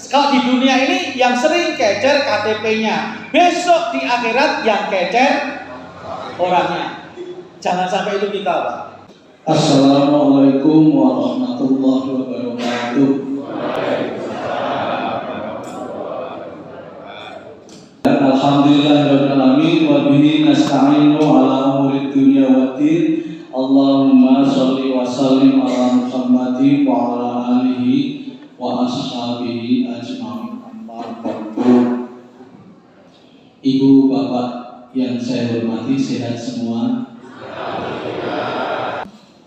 Kalau di dunia ini yang sering kecer KTP-nya, besok di akhirat yang kecer orangnya. Jangan sampai itu kita, Pak. Assalamualaikum warahmatullahi wabarakatuh. Alhamdulillahirabbil alamin wa bihi nasta'inu ala umuri dunya waddin. Allahumma shalli wa sallim ala Muhammadin wa ala alihi wa ashabihi ajma'in. Amma ba'du. Ibu bapak yang saya hormati, sehat semua.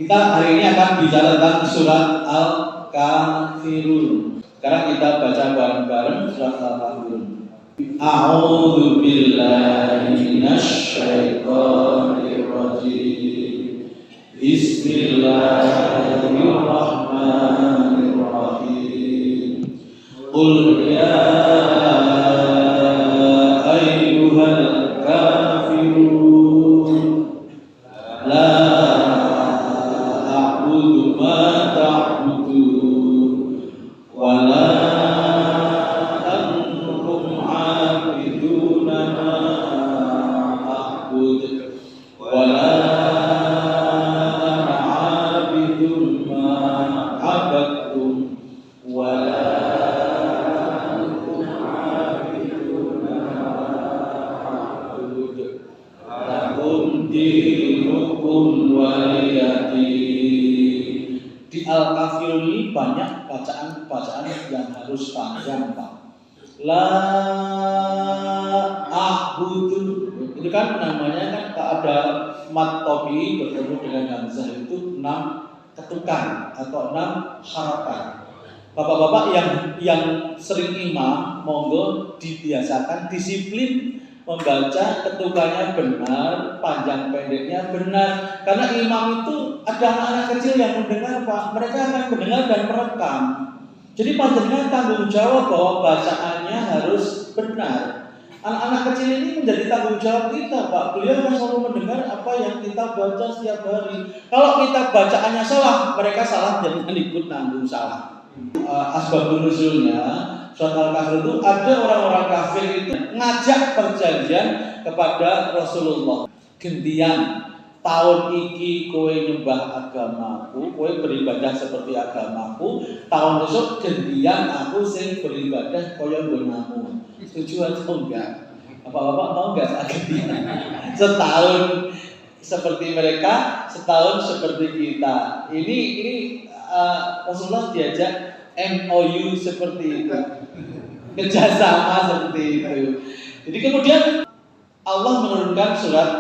Kita hari ini akan bicara tentang surat Al-Kafirun. Sekarang kita baca bareng-bareng surat Al-Kafirun. A'udzu billahi minasy syaithanir rajim. Bismillahirrahmanirrahim. Qul ya ayyuhal kafirun la a'budu ma ta'budun wa la Di Al-Kafirun ini banyak bacaan yang harus panjang, Pak. La a'budu, itu kan namanya kan ada mat tobi bertemu dengan hamzah itu 6 ketukan atau 6 harakat. Bapak-bapak yang sering imam, monggo dibiasakan disiplin membaca ketukannya benar, panjang pendeknya benar. Karena imam itu ada anak-anak kecil yang mendengar, Pak. Mereka akan mendengar dan merekam. Jadi panjenengan tanggung jawab bahwa bacaannya harus benar. Anak-anak kecil ini menjadi tanggung jawab kita, Pak. Beliau akan selalu mendengar apa yang kita baca setiap hari. Kalau kita bacaannya salah, mereka salah, jangan ikut nanggung salah. Asbabun nuzulnya surat Al-Kafir itu ada orang-orang kafir itu ngajak perjanjian kepada Rasulullah. Gentian, tahun iki kowe nyembah agamaku, kowe beribadah seperti agamaku, tahun besok gentian aku sing beribadah kaya nggonamu. Setuju atau enggak? Bapak-bapak mau enggak saat gentian? Setahun seperti mereka, setahun seperti kita. Ini Rasulullah diajak MOU seperti itu, kerjasama seperti itu. Jadi kemudian Allah menurunkan surat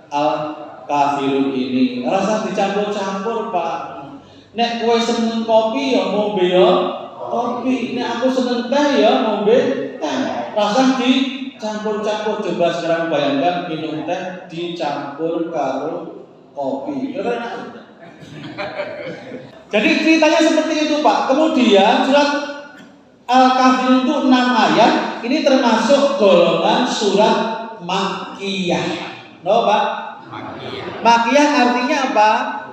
Al-Kafirun ini. Rasa dicampur-campur, Pak. Nek kowe seneng kopi ya ngombe ya kopi. Nek aku seneng teh ya ngombe teh. Rasa dicampur-campur. Coba sekarang bayangkan minum teh dicampur karo kopi. Kira enak. Jadi ceritanya seperti itu, Pak. Kemudian surat Al-Kafirun itu 6 ayat. Ini termasuk golongan surat Makkiyah. No, Pak? Makkiyah artinya apa?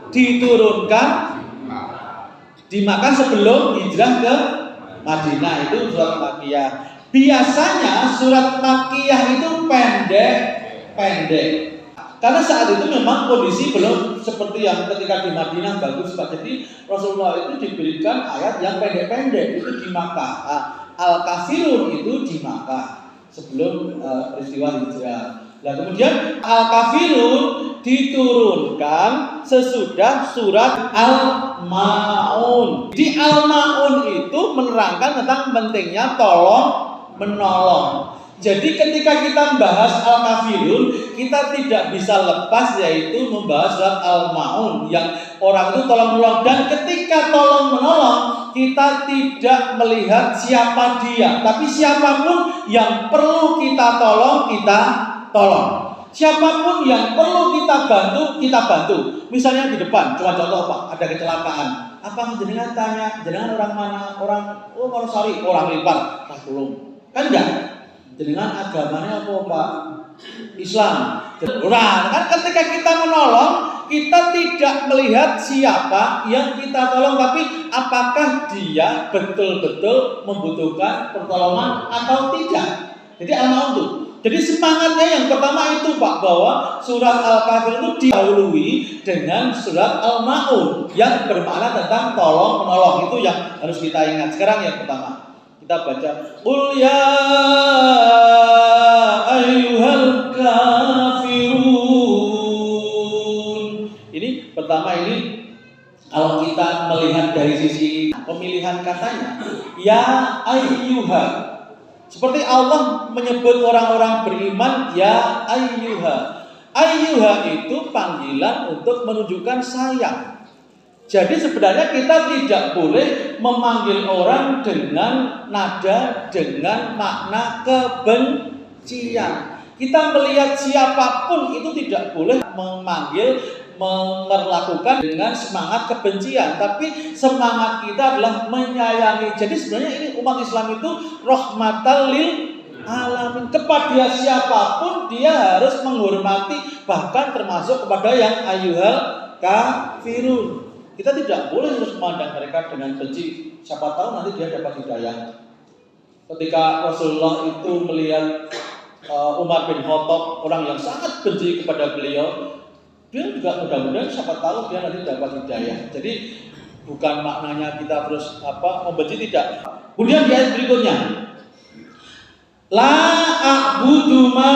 Diturunkan di Makkah sebelum hijrah ke Madinah. Itu surat Makkiyah. Biasanya surat Makkiyah itu pendek. Karena saat itu memang kondisi belum seperti yang ketika di Madinah bagus, Pak. Jadi Rasulullah itu diberikan ayat yang pendek-pendek itu di Makkah. Al-Kafirun itu di Makkah sebelum peristiwa hijrah. Nah, kemudian Al-Kafirun diturunkan sesudah surat Al-Ma'un. Di Al-Ma'un itu menerangkan tentang pentingnya tolong menolong. Jadi ketika kita membahas Al-Kafirun, kita tidak bisa lepas yaitu membahas surat Al-Ma'un yang orang itu tolong menolong. Dan ketika tolong menolong, kita tidak melihat siapa dia, tapi siapapun yang perlu kita tolong, kita tolong. Siapapun yang perlu kita bantu, kita bantu. Misalnya di depan, cuma contoh, Pak, ada kecelakaan. Apa jenengan tanya, jenengan orang mana? Orang Wonosari, orang Limpar, tak tolong. Kan enggak? Jenengan agamanya apa, Pak? Islam. Nah, kan ketika kita menolong, kita tidak melihat siapa yang kita tolong, tapi apakah dia betul-betul membutuhkan pertolongan atau tidak. Jadi Al-Ma'un tuh. Jadi semangatnya yang pertama itu Pak, bahwa surat Al-Kafir itu didahului dengan surat Al-Ma'un yang bermakna tentang tolong menolong. Itu yang harus kita ingat. Sekarang yang pertama kita baca Qul ya ayyuhal kafirun. Ini pertama, ini kalau kita melihat dari sisi pemilihan katanya, ya ayyuha. Seperti Allah menyebut orang-orang beriman ya ayyuha. Ayyuha itu panggilan untuk menunjukkan sayang. Jadi sebenarnya kita tidak boleh memanggil orang dengan nada, dengan makna kebencian. Kita melihat siapapun itu tidak boleh memperlakukan dengan semangat kebencian, tapi semangat kita adalah menyayangi. Jadi sebenarnya ini umat Islam itu rahmatan lil alamin. Kepada siapapun dia harus menghormati, bahkan termasuk kepada yang ayyuhal kafirun. Kita tidak boleh terus memandang mereka dengan benci. Siapa tahu nanti dia dapat hidayah. Ketika Rasulullah itu melihat Umar bin Khattab, orang yang sangat benci kepada beliau, dia juga mudah-mudahan siapa tahu dia nanti dapat hidayah. Jadi bukan maknanya kita terus membenci, tidak. Kemudian di ayat berikutnya, la a'budu ma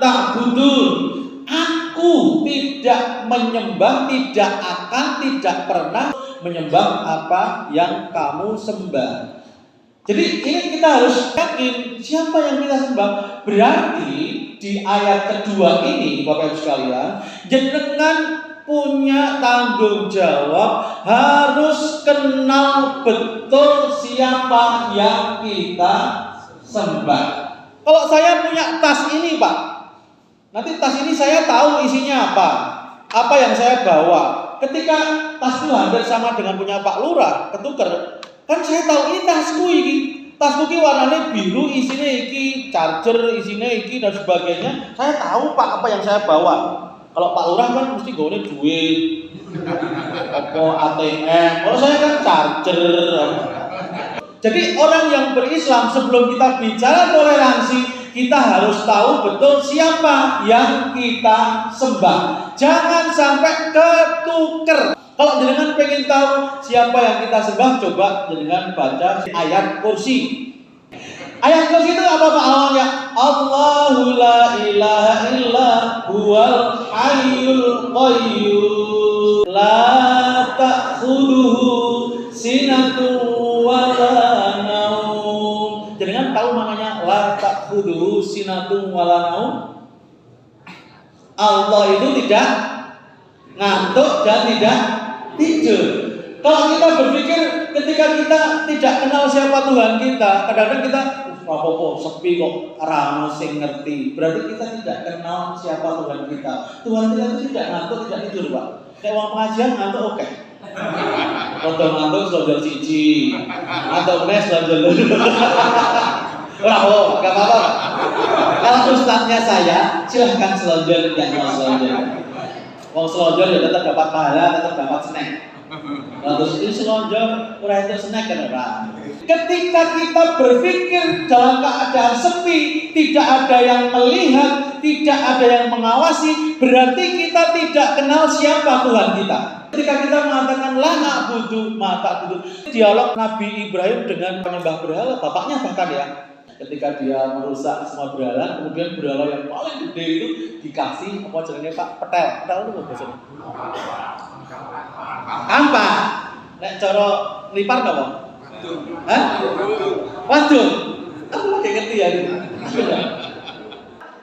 ta'budun. Aku tidak menyembah, tidak akan, tidak pernah menyembah apa yang kamu sembah. Jadi ini kita harus yakin siapa yang kita sembah. Berarti di ayat kedua ini Bapak Ibu sekalian, jenengan punya tanggung jawab, harus kenal betul siapa yang kita sembah. Kalau saya punya tas ini Pak, nanti tas ini saya tahu isinya apa yang saya bawa. Ketika tas itu hampir sama dengan punya Pak Lurah, ketuker, kan saya tahu ini tasku ini. Tasku ini warnanya biru, isinya iki charger, isinya iki dan sebagainya. Saya tahu Pak apa yang saya bawa. Kalau Pak Lurah kan mesti gawane duit, ATM. Kalau saya kan charger. Jadi orang yang berislam, sebelum kita bicara toleransi, kita harus tahu betul siapa yang kita sembah. Jangan sampai ketuker. Kalau jenengan pengen tahu siapa yang kita sembah, coba jenengan baca ayat kursi. Ayat kursi itu apa Pak awalnya? Allahu la ilaha illa huwal hayyul qayyum la ta'khudhuhu sinatun wa la naum. Jenengan tahu maknanya la ta'khudhuhu sinatun wa la naum? Allah itu tidak ngantuk dan tidak tidur. Kalau kita berpikir ketika kita tidak kenal siapa Tuhan kita, kadang-kadang kita apa-apa sepi kok rano sing ngerti. Berarti kita tidak kenal siapa Tuhan kita. Tuhan kita itu tidak ngantuk, tidak tidur, Pak. Kayak mau pengajian ngantuk oke. Foto ngantuk selonjor siji. Ngantuk nes selonjor loro. Enggak apa-apa. Kalau ustaznya saya, silahkan selonjor yang mau selonjor. Mau selonjor ya tetap dapat pahala, tetap dapat snack. Terus ini selonjor, kurang itu snack kan orang. Ketika kita berpikir dalam keadaan sepi, tidak ada yang melihat, tidak ada yang mengawasi, berarti kita tidak kenal siapa Tuhan kita. Ketika kita mengatakan la na'budu ma ta'budun, dialog Nabi Ibrahim dengan penyembah berhala, bapaknya bahkan ya, ketika dia merusak semua berhala, kemudian berhala yang paling gede itu dikasih apa jenenge Pak? Petel itu apa bahasanya? Apa? Nek cara lipar apa? Hah? Waduh. Aku lagi ngerti ya.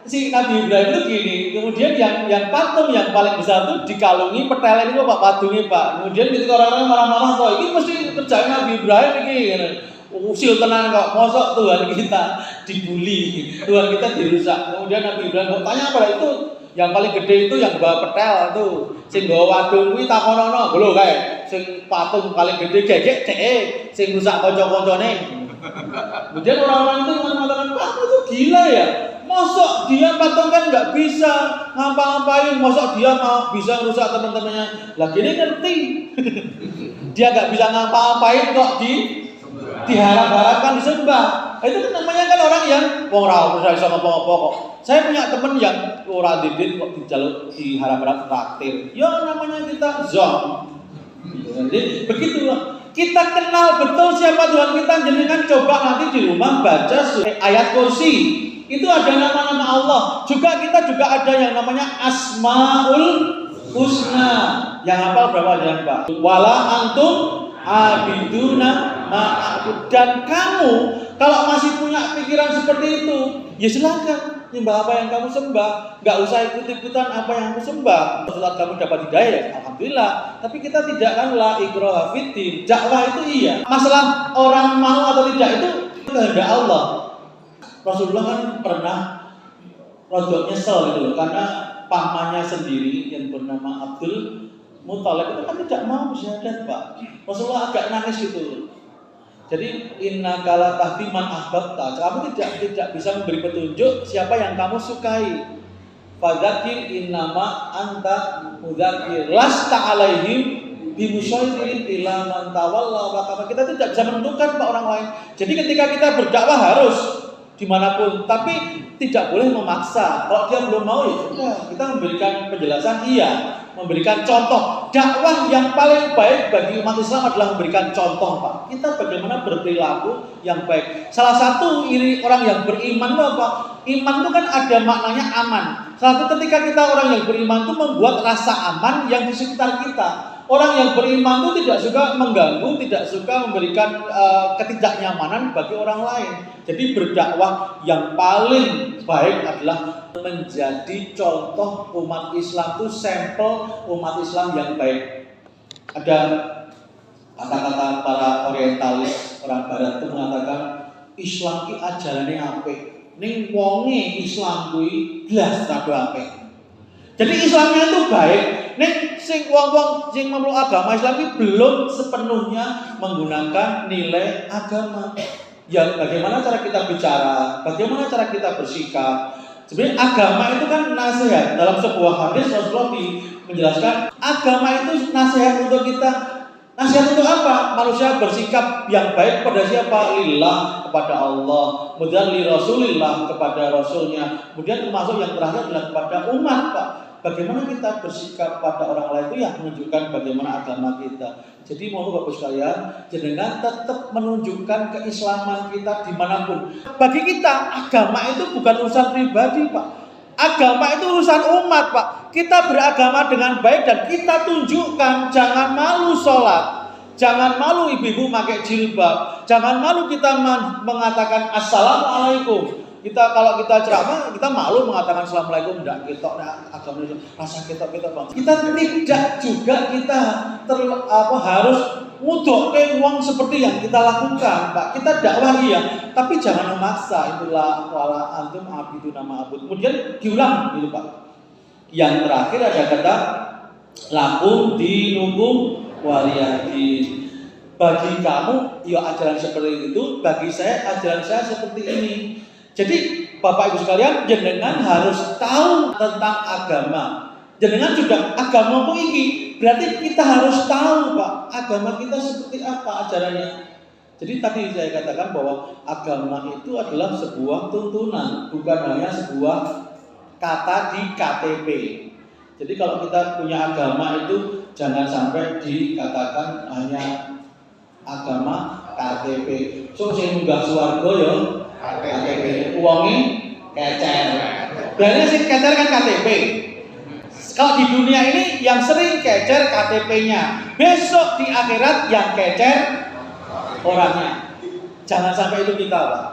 Si Nabi Ibrahim itu gini, kemudian yang patung yang paling besar itu dikalungi petel ini Pak, padungnya Pak. Kemudian ketika orang-orang marah-marah kok ini mesti kerjaan Nabi Ibrahim ini. Usil tenang kok, mosok Tuhan kita dibully, Tuhan kita dirusak. Kemudian Nabi Ibrahim kok tanya apa itu? Yang paling gede itu yang bawa petel itu, sing bawa wadung kuwi takonono, lho kae. Sing patung paling gede gegek ceke, sing rusak kanca-kancane. Kemudian orang-orang itu mengatakan, "Kamu itu gila ya? Mosok dia patung kan nggak bisa ngapa-ngapain, mosok dia mau bisa rusak teman-temannya. Lagi ini ngerti, dia nggak bisa ngapa-ngapain kok diharap-harapkan disembah. Itu kan namanya kan orang yang ora bisa ngapa-ngapa kok. Saya punya teman yang ora didit kok diharap-harap traktir. Ya namanya kita zon. Jadi begitulah. Kita kenal betul siapa Tuhan kita. Jenengan coba nanti di rumah baca ayat kursi. Itu ada nama-nama Allah. Juga kita juga ada yang namanya Asmaul Husna. Yang hafal berapa aja Pak? Wala antum abiduna ma'abud. Dan kamu kalau masih punya pikiran seperti itu, ya silakan nyembah apa yang kamu sembah. Gak usah ikut-ikutan apa yang kamu sembah. Setelah kamu dapat hidayah, alhamdulillah. Tapi kita tidak kan la ikraha fiddin. Dakwah itu iya. Masalah orang mau atau tidak itu kehendak Allah. Rasulullah kan pernah rodok nyesel gitu loh, karena pamannya sendiri yang bernama Abdul Muthalib itu kan tidak mau syahadat Pak. Rasulullah agak nangis gitu. Jadi inna kala tahdi man ahbabta. Kamu tidak bisa memberi petunjuk siapa yang kamu sukai. Fadzakir innama anta mudzakir lasta alaihim bimusyairin ila man tawalla wa kafar. Kita tidak bisa menentukan Pak orang lain. Jadi ketika kita berdakwah harus dimanapun, tapi tidak boleh memaksa. Kalau dia belum mau ya sudah, kita memberikan penjelasan iya, memberikan contoh. Dakwah yang paling baik bagi umat Islam adalah memberikan contoh Pak. Kita bagaimana berperilaku yang baik. Salah satu orang yang beriman itu apa? Iman itu kan ada maknanya aman. Salah satu ketika kita orang yang beriman itu membuat rasa aman yang di sekitar kita. Orang yang beriman itu tidak suka mengganggu, tidak suka memberikan ketidaknyamanan bagi orang lain. Jadi berdakwah yang paling baik adalah menjadi contoh umat Islam itu sampel umat Islam yang baik. Ada kata-kata para orientalis, orang barat itu mengatakan Islam ki ajarane apik. Ning wonge Islam kuwi blas rada apik. Jadi Islamnya itu baik. Ning sing wong-wong sing memeluk agama Islam ini belum sepenuhnya menggunakan nilai agama. Ya bagaimana cara kita bicara, bagaimana cara kita bersikap. Sebenarnya agama itu kan nasihat. Dalam sebuah hadis Rasulullah menjelaskan agama itu nasihat untuk kita. Nasihat untuk apa? Manusia bersikap yang baik kepada siapa? Lillah, kepada Allah. Kemudian li Rasulillah, kepada Rasulnya. Kemudian termasuk yang terakhir adalah kepada umat Pak. Bagaimana kita bersikap pada orang lain itu yang menunjukkan bagaimana agama kita. Jadi mohon Bapak sekalian, jenengan tetap menunjukkan keislaman kita dimanapun. Bagi kita agama itu bukan urusan pribadi Pak. Agama itu urusan umat Pak. Kita beragama dengan baik dan kita tunjukkan. Jangan malu sholat, jangan malu ibu-ibu pakai jilbab, jangan malu kita mengatakan assalamualaikum. Kalau kita ceramah, kita malu mengatakan assalamualaikum, enggak ketok agama itu rasa ketok-ketok Bang. Kita tidak juga harus ngudokke wong seperti yang kita lakukan, Pak. Kita dakwah iya, tapi jangan memaksa. Itulah wala antum abiduna ma'abud. Kemudian diulang gitu, Pak. Yang terakhir ada kata lakum dinukum waliyadin. Bagi kamu ya ajaran seperti itu, bagi saya ajaran saya seperti ini. Jadi Bapak Ibu sekalian, jenengan harus tahu tentang agama. Jenengan juga agama pun ini, berarti kita harus tahu Pak, agama kita seperti apa ajarannya. Jadi tadi saya katakan bahwa agama itu adalah sebuah tuntunan, bukan hanya sebuah kata di KTP. Jadi kalau kita punya agama itu jangan sampai dikatakan hanya agama KTP. So sing munggah swarga ya KTP. Uangnya kecer. Biasanya sih kecer kan KTP. Kalau di dunia ini yang sering kecer KTP-nya. Besok di akhirat yang kecer orangnya. Jangan sampai itu kita Pak.